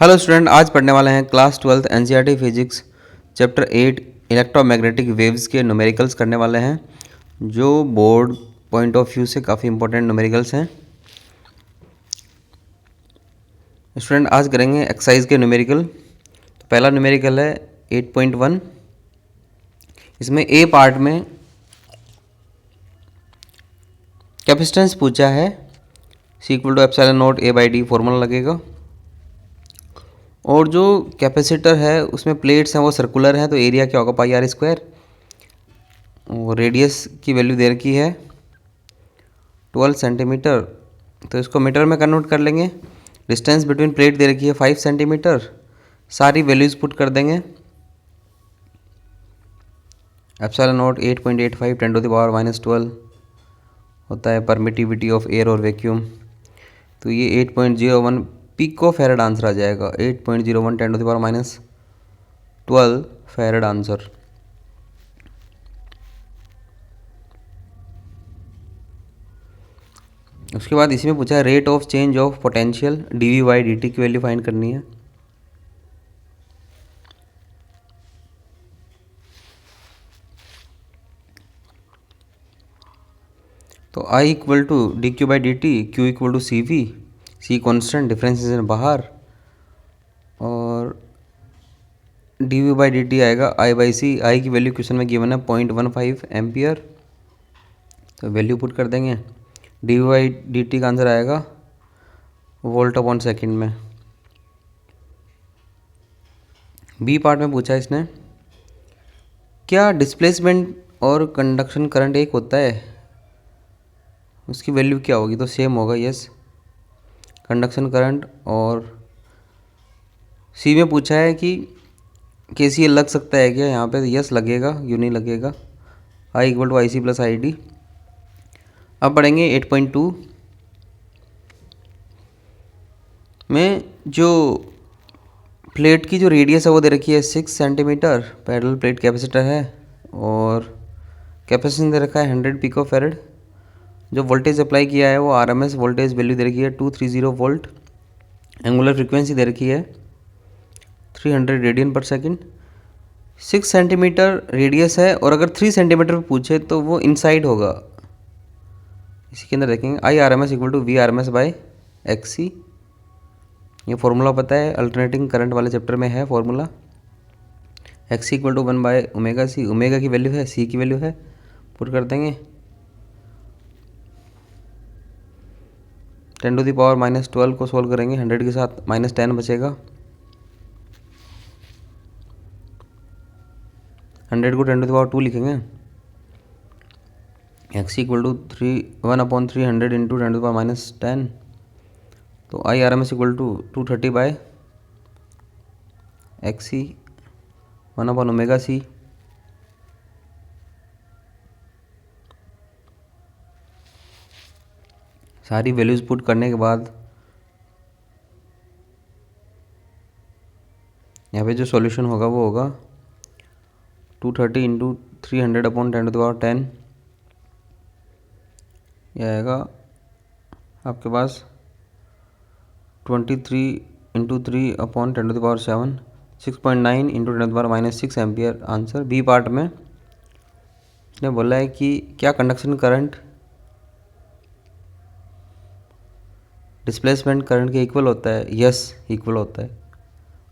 Hello student, आज पढ़ने वाले हैं class 12 NCERT physics chapter 8 electromagnetic waves के न्यूमेरिकल्स करने वाले हैं, जो बोर्ड पॉइंट ऑफ व्यू से काफ़ी इंपॉर्टेंट न्यूमेरिकल्स हैं। स्टूडेंट आज करेंगे एक्सरसाइज के न्यूमेरिकल। तो पहला न्यूमेरिकल है 8.1। इसमें ए पार्ट में कैपेसिटेंस पूछा है, C equal to epsilon naught A by D formula लगेगा। और जो कैपेसिटर है उसमें प्लेट्स हैं वो सर्कुलर हैं, तो एरिया क्या होगा, पाई आर स्क्वायर। और रेडियस की वैल्यू दे रखी है 12 सेंटीमीटर, तो इसको मीटर में कन्वर्ट कर लेंगे। डिस्टेंस बिटवीन प्लेट दे रखी है 5 सेंटीमीटर। सारी वैल्यूज़ पुट कर देंगे। एप्सिलॉन नॉट 8.85 10⁻⁻12 होता है परमिटिविटी ऑफ एयर और वैक्यूम। तो ये 8.01 पिको फैरेड आंसर आ जाएगा। 8.01 10⁻12 फैरेड आंसर। उसके बाद इसी में पूछा है rate of change of potential D by D T की वैल्यू फाइंड करनी है। तो I equal to D Q by D T, Q equal to C V, C constant, differentiation बाहर, और D V by D T आएगा I by सी। आई की value question में given है 0.15 एम्पियर, तो वैल्यू पुट कर देंगे। D V by D T का आंसर आएगा वोल्ट अपॉन सेकेंड में। बी पार्ट में पूछा है इसने, क्या डिस्प्लेसमेंट और कंडक्शन करंट एक होता है, उसकी वैल्यू क्या होगी। तो सेम होगा, यस। कंडक्शन करंट और सी में पूछा है कि केसीएल लग सकता है क्या, यहाँ पे यस लगेगा, यू नहीं लगेगा। I equal to I C plus I D. अब पढ़ेंगे 8.2 में जो प्लेट की जो रेडियस है वो दे रखी है 6 सेंटीमीटर। पैरेलल प्लेट कैपेसिटर है और कैपेसिटेंस दे रखा है 100 पिको फैरेड। जो वोल्टेज अप्लाई किया है वो आरएमएस वोल्टेज वैल्यू दे रखी है 230 वोल्ट। एंगुलर फ्रीक्वेंसी दे रखी है 300 रेडियन पर सेकंड। 6 सेंटीमीटर रेडियस है, और अगर 3 सेंटीमीटर पर पूछे तो वो इनसाइड होगा। इसी के अंदर देखेंगे I R M S equal to V R M S by X C. ये फॉर्मूला पता है, अल्टरनेटिंग करंट वाले चैप्टर में है formula. X C equal to 1 by omega C. Omega की वैल्यू है, सी की वैल्यू है, पुट कर देंगे। 10⁻⁻12 को सोल्व करेंगे 100 के साथ, -10 बचेगा। 100 को 10⁻2 लिखेंगे। X equal to 1/300 into 10⁻10। तो I R M S equal to 230 by X C 1/ओमेगा सी। सारी वैल्यूज़ पुट करने के बाद यहाँ पे जो सॉल्यूशन होगा वो होगा 230 इंटू 300/10⁻10। यह आएगा आपके पास 23 into 3/10⁻7, 6.9 into 10⁻6 ampere answer. B part में इसने बोला है कि क्या कंडक्शन करंट डिस्प्लेसमेंट करंट के इक्वल होता है। यस, इक्वल होता है।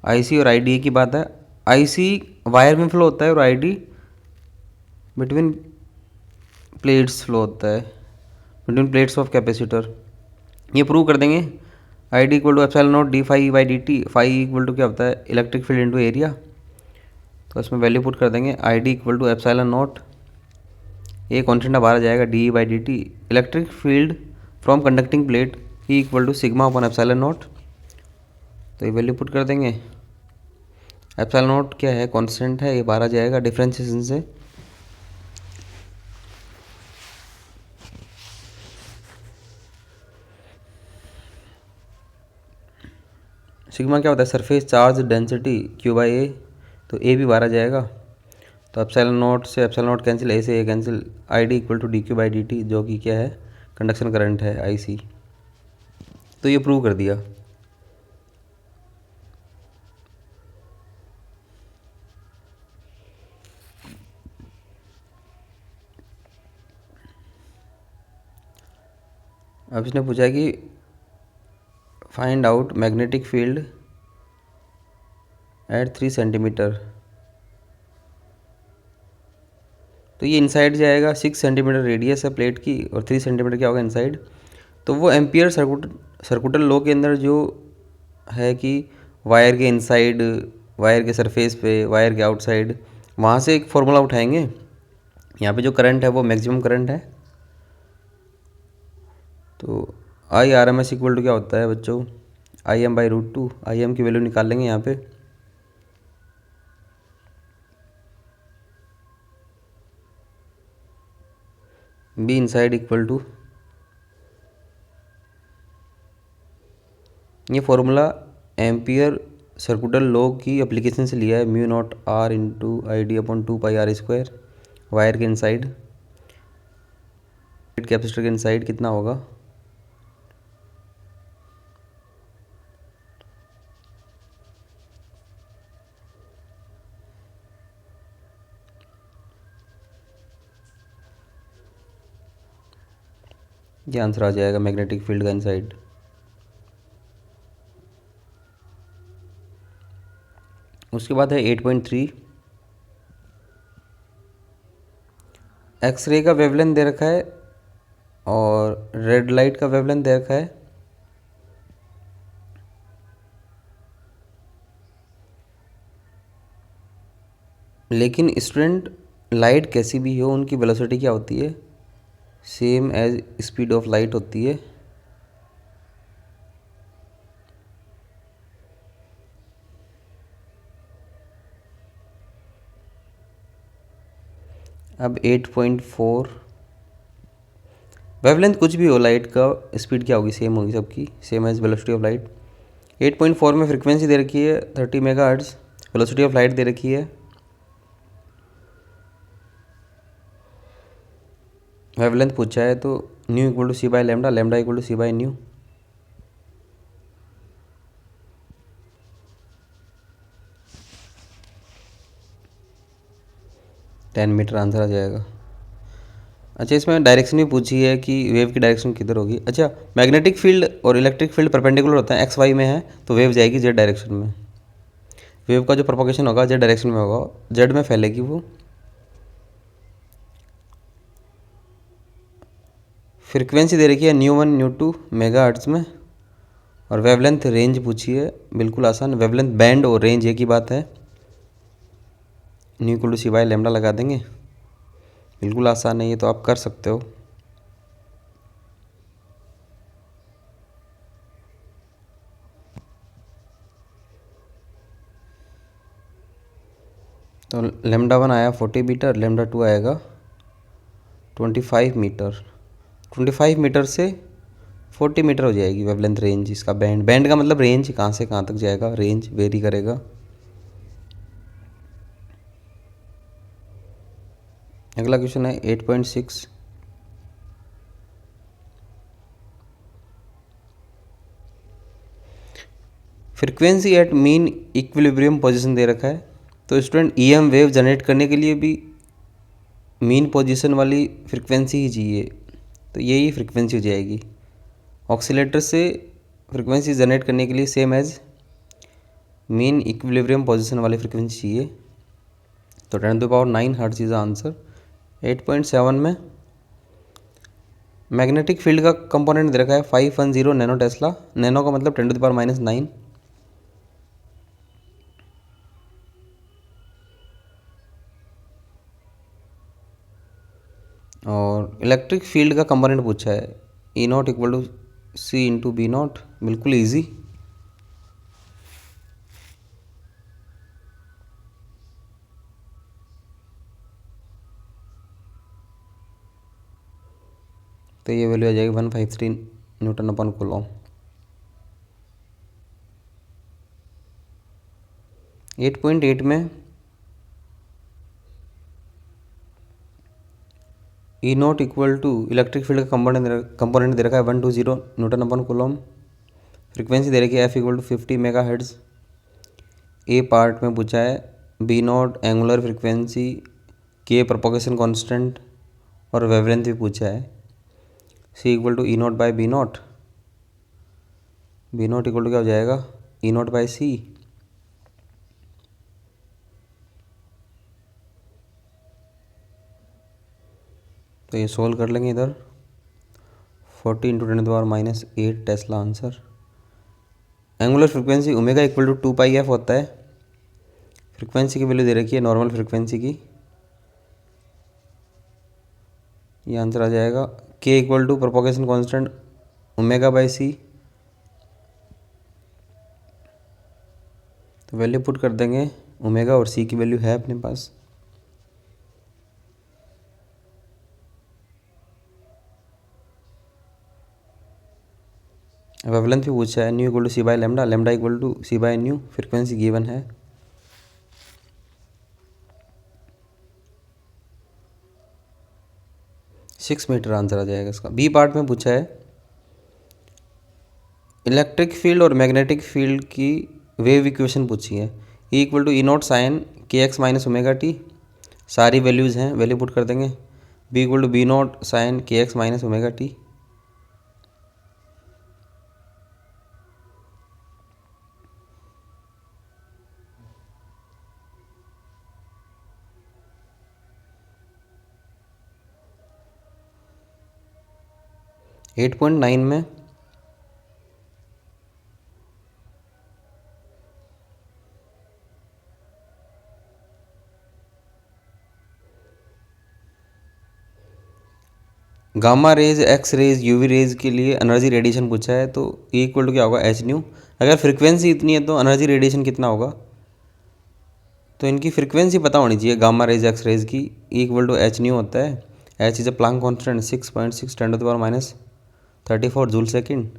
आईसी और आईडी की बात है। आईसी वायर में फ्लो होता है और आईडी बिटवीन प्लेट्स फ्लो होता है, बिटवीन प्लेट्स ऑफ कैपेसिटर। ये प्रूव कर देंगे। I D equal to epsilon naught D phi by D T. Phi equal to क्या होता है, इलेक्ट्रिक फील्ड इनटू एरिया। तो इसमें वैल्यू पुट कर देंगे। I D equal to epsilon naught, ये कॉन्स्टेंट बाहर आ जाएगा, D by D T. Electric field from conducting plate E equal to sigma upon epsilon naught. तो ये वैल्यू पुट कर देंगे। एप्सिलॉन नॉट क्या है, कांस्टेंट है, ये बाहर आ जाएगा डिफरेंशिएशन से। सिग्मा क्या होता है, surface charge density Q by A. तो ए भी बाहर आ जाएगा। तो एप्सिलॉन नॉट से एप्सिलॉन नॉट कैंसिल, ए से A cancel. I D equal to D Q by D T, जो कि क्या है, कंडक्शन करंट है, आई सी। तो ये प्रूव कर दिया। अब इसने पूछा है कि find out magnetic field at 3 centimetre. तो ये इनसाइड जाएगा, 6 सेंटीमीटर रेडियस है प्लेट की और 3 सेंटीमीटर क्या होगा इनसाइड। तो वो एम्पियर सर्कुटल लॉ के अंदर जो है कि वायर के इनसाइड, वायर के सरफेस पे, वायर के आउटसाइड, वहाँ से एक फॉर्मूला उठाएंगे। यहाँ पे जो करंट है वो मैक्सिमम करंट है। तो I R M S equal to क्या होता है बच्चों, I M by root 2। I M की वैल्यू निकाल लेंगे यहाँ पे। बी इनसाइड इक्वल टू, ये फॉर्मूला एम्पियर सर्कुटल लॉ की एप्लीकेशन से लिया है, mu naught R into I D upon 2 pi R square. Wire के इनसाइड, कैपेसिटर के इनसाइड कितना होगा, ये आंसर आ जाएगा मैग्नेटिक फील्ड का इनसाइड। उसके बाद है 8.3, एक्सरे का वेवलेंथ दे रखा है और रेड लाइट का वेवलेंथ दे रखा है। लेकिन स्टूडेंट लाइट कैसी भी हो उनकी वेलोसिटी क्या होती है, same as speed of light होती है। अब 8.4, वेवलेंथ कुछ भी हो लाइट का, स्पीड क्या होगी, सेम होगी सबकी, same as velocity of light. 8.4 में फ्रीक्वेंसी दे रखी है 30 मेगाहर्ट्ज़, वेलोसिटी ऑफ लाइट दे रखी है, वेवलेंथ पूछा है तो nu equal to C by lambda, lambda equal to C by nu. Ten metre answer आ जाएगा। अच्छा, इसमें डायरेक्शन भी पूछी है कि वेव की डायरेक्शन किधर होगी। अच्छा, मैग्नेटिक फील्ड और इलेक्ट्रिक फील्ड परपेंडिकुलर होता है, एक्स वाई में है तो वेव जाएगी जेड डायरेक्शन में। वेव का जो प्रोपोगेशन होगा जेड डायरेक्शन में होगा, जेड में फैलेगी वो। फ्रीक्वेंसी दे रखी है न्यू 1 न्यू 2 मेगाहर्ट्ज़ में और वेवलेंथ रेंज पूछी है, बिल्कुल आसान, वेवलेंथ बैंड और रेंज एक ही बात है। Nu equal to C by lambda लगा देंगे, बिल्कुल आसान है ये, तो आप कर सकते हो। तो लेमडा 1 आया 40 मीटर, लेमडा 2 आएगा 25 मीटर। 25 मीटर से 40 मीटर हो जाएगी वेवलेंथ रेंज इसका। बैंड, बैंड का मतलब रेंज कहाँ से कहाँ तक जाएगा, रेंज वेरी करेगा। अगला क्वेश्चन है 8.6, frequency at mean equilibrium position दे रखा है। तो स्टूडेंट ईएम वेव जनरेट करने के लिए भी मीन पोजीशन वाली फ्रीक्वेंसी ही चाहिए, तो यही फ्रीक्वेंसी हो जाएगी। ऑक्सीलेटर से फ्रीक्वेंसी जनरेट करने के लिए same as mean equilibrium position वाली फ्रीक्वेंसी चाहिए। तो 10⁹ हर्ट्ज इज आंसर। 8.7 में मैग्नेटिक फील्ड का कंपोनेंट दे रखा है 510 नैनो टेस्ला, नैनो का मतलब 10⁻⁹। और इलेक्ट्रिक फील्ड का कंपोनेंट पूछा है E naught equal to C into B naught, बिल्कुल ईजी। तो ये वैल्यू आ जाएगी 153 न्यूटन अपन कूलॉम। 8.8 में E naught equal to electric field का कंपोनेंट दे रखा है 120 न्यूटन अपन कूलॉम। फ्रीक्वेंसी दे रखी है F equal to 50 megahertz. A part में पूछा है B naught angular frequency, K propagation constant और वेवलेंथ भी पूछा है। C equal to E naught by B naught, B naught equal to क्या हो जाएगा, ई नॉट बाई सी। तो ये सोल्व कर लेंगे इधर, 40 into 10⁻⁻8 tesla answer. Angular frequency omega equal to 2πf होता है। फ्रिक्वेंसी की वैल्यू दे रखी है नॉर्मल फ्रिक्वेंसी की, ये आंसर आ जाएगा। K equal to propagation constant omega by C, तो वैल्यू पुट कर देंगे ओमेगा और सी की वैल्यू है अपने पास। वेवलेंथ भी पूछा है, nu equal to C by lambda, lambda equal to C by nu, frequency given है। सिक्स मीटर आंसर आ जाएगा इसका। बी पार्ट में पूछा है इलेक्ट्रिक फील्ड और मैग्नेटिक फील्ड की वेव इक्वेशन पूछी है। E equal to E naught sine K X minus omega T, सारी वैल्यूज़ हैं, वैल्यू पुट कर देंगे। B equal to B naught sine K X minus omega T, eight 8.9 में gamma rays, X rays, UV rays के लिए energy radiation पूछा है, तो ई इक्वल टू क्या होगा, एच न्यू। अगर फ्रिक्वेंसी इतनी है तो एनर्जी रेडिएशन कितना होगा, तो इनकी फ्रिक्वेंसी पता होनी चाहिए गामा रेज, एक्स रेज की। E equal to H nu होता है, H is a Planck constant 6.6 10⁻⁻34 joule second.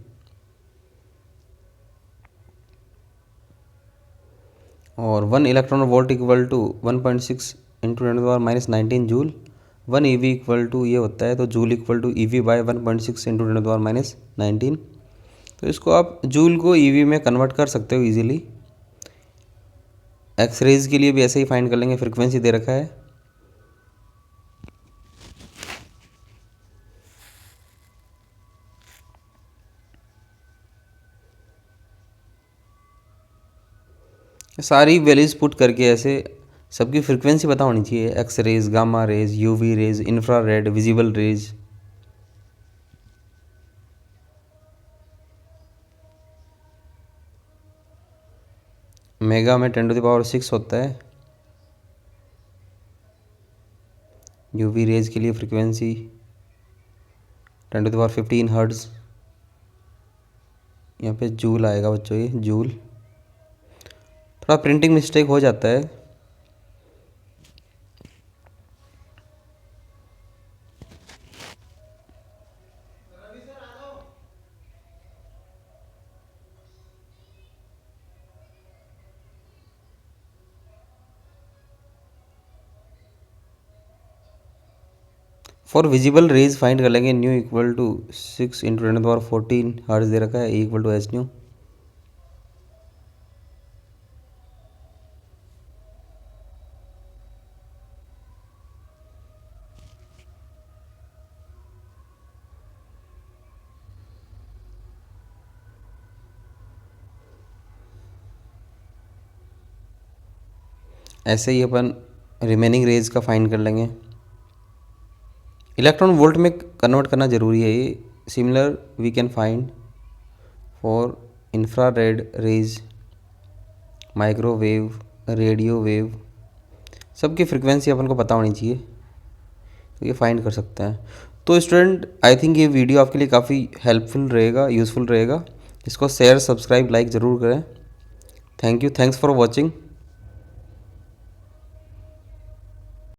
और 1 electron volt equal to 1.6 into 10⁻⁻19 joule. 1 EV equal to ये होता है, तो joule equal to EV by 1.6 into 10⁻⁻19। तो इसको आप जूल को ईवी में कन्वर्ट कर सकते हो इजीली। एक्स रेज के लिए भी ऐसे ही फाइंड कर लेंगे, फ्रिक्वेंसी दे रखा है। सारी वैल्यूज पुट करके ऐसे सबकी फ्रिक्वेंसी पता होनी चाहिए, X rays, gamma rays, UV rays, infrared, visible rays. Mega में 10⁻6 होता है। यूवी रेज के लिए फ्रिक्वेंसी 10⁻15 हर्ट्ज। यहाँ पे जूल आएगा बच्चों, ये जूल। थोड़ा प्रिंटिंग मिस्टेक हो जाता है। फॉर विजिबल रेज फाइंड कर लेंगे, न्यू इक्वल टू 6 इंटू 10⁻14 हर्ट्ज दे रखा है, E equal to H nu. ऐसे ही अपन रिमेनिंग रेज का फाइंड कर लेंगे। इलेक्ट्रॉन वोल्ट में कन्वर्ट करना ज़रूरी है ये। Similar we can find for infrared rays, microwave, radio wave, सबकी फ्रिक्वेंसी अपन को पता होनी चाहिए, तो ये फाइंड कर सकते हैं। तो स्टूडेंट, आई थिंक ये वीडियो आपके लिए काफ़ी हेल्पफुल रहेगा, यूज़फुल रहेगा। इसको शेयर, सब्सक्राइब, लाइक ज़रूर करें। Thank you, thanks for watching.